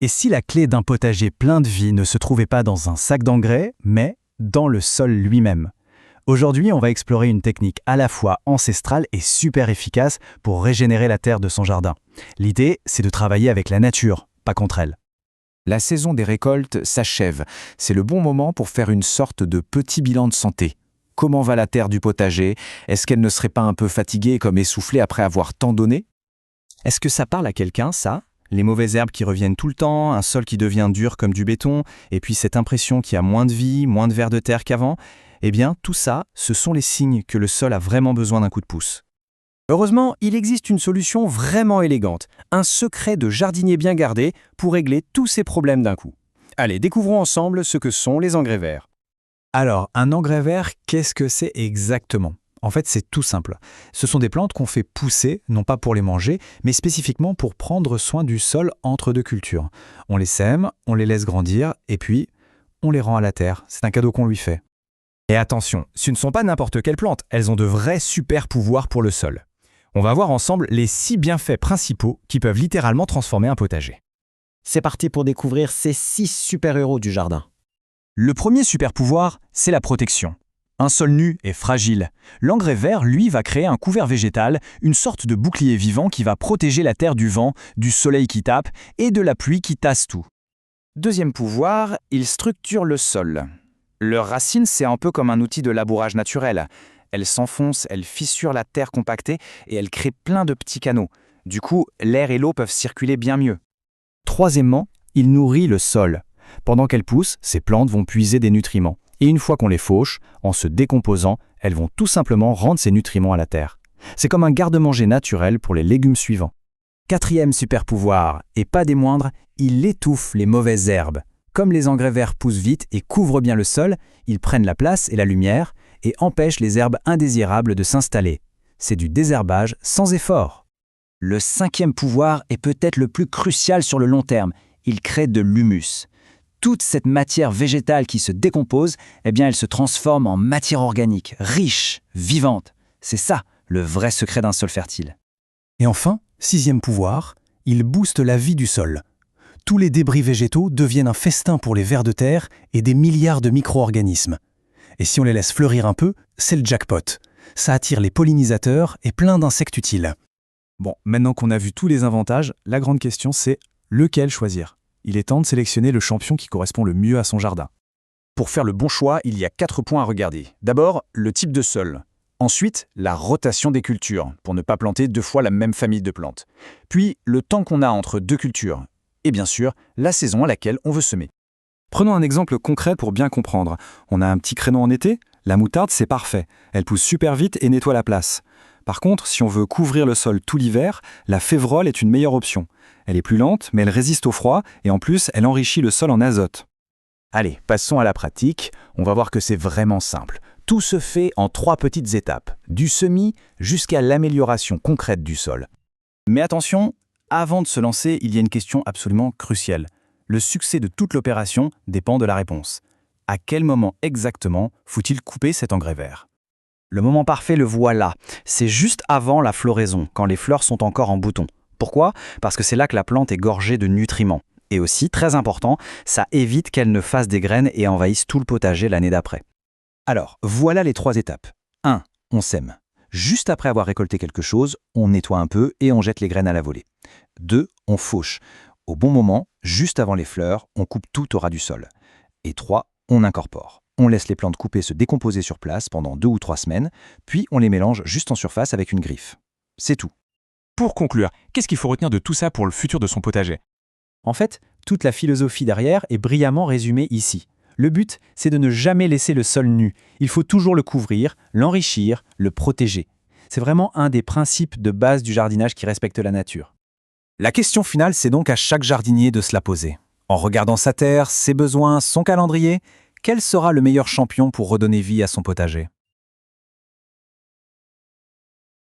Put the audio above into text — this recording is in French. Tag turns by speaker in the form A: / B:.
A: Et si la clé d'un potager plein de vie ne se trouvait pas dans un sac d'engrais, mais dans le sol lui-même? Aujourd'hui, on va explorer une technique à la fois ancestrale et super efficace pour régénérer la terre de son jardin. L'idée, c'est de travailler avec la nature, pas contre elle.
B: La saison des récoltes s'achève. C'est le bon moment pour faire une sorte de petit bilan de santé. Comment va la terre du potager? Est-ce qu'elle ne serait pas un peu fatiguée comme essoufflée après avoir tant donné?
A: Est-ce que ça parle à quelqu'un, ça? Les mauvaises herbes qui reviennent tout le temps, un sol qui devient dur comme du béton, et puis cette impression qu'il y a moins de vie, moins de vers de terre qu'avant? Eh bien, tout ça, ce sont les signes que le sol a vraiment besoin d'un coup de pouce.
C: Heureusement, il existe une solution vraiment élégante, un secret de jardinier bien gardé pour régler tous ces problèmes d'un coup. Allez, découvrons ensemble ce que sont les engrais verts.
A: Alors, un engrais vert, qu'est-ce que c'est exactement? En fait, c'est tout simple. Ce sont des plantes qu'on fait pousser, non pas pour les manger, mais spécifiquement pour prendre soin du sol entre deux cultures. On les sème, on les laisse grandir, et puis on les rend à la terre. C'est un cadeau qu'on lui fait.
C: Et attention, ce ne sont pas n'importe quelles plantes, elles ont de vrais super pouvoirs pour le sol. On va voir ensemble les 6 bienfaits principaux qui peuvent littéralement transformer un potager.
D: C'est parti pour découvrir ces 6 super-héros du jardin.
C: Le premier super pouvoir, c'est la protection. Un sol nu est fragile. L'engrais vert, lui, va créer un couvert végétal, une sorte de bouclier vivant qui va protéger la terre du vent, du soleil qui tape et de la pluie qui tasse tout. Deuxième pouvoir, il structure le sol. Leur racine, c'est un peu comme un outil de labourage naturel. Elle s'enfonce, elle fissure la terre compactée et elle crée plein de petits canaux. Du coup, l'air et l'eau peuvent circuler bien mieux. Troisièmement, il nourrit le sol. Pendant qu'elles poussent, ces plantes vont puiser des nutriments. Et une fois qu'on les fauche, en se décomposant, elles vont tout simplement rendre ces nutriments à la terre. C'est comme un garde-manger naturel pour les légumes suivants. Quatrième super pouvoir, et pas des moindres, il étouffe les mauvaises herbes. Comme les engrais verts poussent vite et couvrent bien le sol, ils prennent la place et la lumière et empêchent les herbes indésirables de s'installer. C'est du désherbage sans effort. Le cinquième pouvoir est peut-être le plus crucial sur le long terme. Il crée de l'humus. Toute cette matière végétale qui se décompose, eh bien, elle se transforme en matière organique, riche, vivante. C'est ça, le vrai secret d'un sol fertile.
A: Et enfin, sixième pouvoir, il booste la vie du sol. Tous les débris végétaux deviennent un festin pour les vers de terre et des milliards de micro-organismes. Et si on les laisse fleurir un peu, c'est le jackpot. Ça attire les pollinisateurs et plein d'insectes utiles.
C: Bon, maintenant qu'on a vu tous les avantages, la grande question c'est lequel choisir? Il est temps de sélectionner le champion qui correspond le mieux à son jardin. Pour faire le bon choix, il y a 4 points à regarder. D'abord, le type de sol. Ensuite, la rotation des cultures, pour ne pas planter 2 fois la même famille de plantes. Puis, le temps qu'on a entre 2 cultures. Et bien sûr, la saison à laquelle on veut semer. Prenons un exemple concret pour bien comprendre. On a un petit créneau en été, la moutarde c'est parfait. Elle pousse super vite et nettoie la place. Par contre, si on veut couvrir le sol tout l'hiver, la févrole est une meilleure option. Elle est plus lente, mais elle résiste au froid et en plus, elle enrichit le sol en azote. Allez, passons à la pratique. On va voir que c'est vraiment simple. Tout se fait en 3 petites étapes, du semis jusqu'à l'amélioration concrète du sol. Mais attention, avant de se lancer, il y a une question absolument cruciale. Le succès de toute l'opération dépend de la réponse. À quel moment exactement faut-il couper cet engrais vert?
D: Le moment parfait, le voilà. C'est juste avant la floraison, quand les fleurs sont encore en bouton. Pourquoi? Parce que c'est là que la plante est gorgée de nutriments. Et aussi, très important, ça évite qu'elle ne fasse des graines et envahisse tout le potager l'année d'après.
C: Alors, voilà les 3 étapes. 1. On sème. Juste après avoir récolté quelque chose, on nettoie un peu et on jette les graines à la volée. 2. On fauche. Au bon moment, juste avant les fleurs, on coupe tout au ras du sol. Et 3. On incorpore. On laisse les plantes coupées se décomposer sur place pendant 2 ou 3 semaines, puis on les mélange juste en surface avec une griffe. C'est tout.
E: Pour conclure, qu'est-ce qu'il faut retenir de tout ça pour le futur de son potager?
C: En fait, toute la philosophie derrière est brillamment résumée ici. Le but, c'est de ne jamais laisser le sol nu. Il faut toujours le couvrir, l'enrichir, le protéger. C'est vraiment un des principes de base du jardinage qui respecte la nature. La question finale, c'est donc à chaque jardinier de se la poser. En regardant sa terre, ses besoins, son calendrier, quel sera le meilleur champion pour redonner vie à son potager?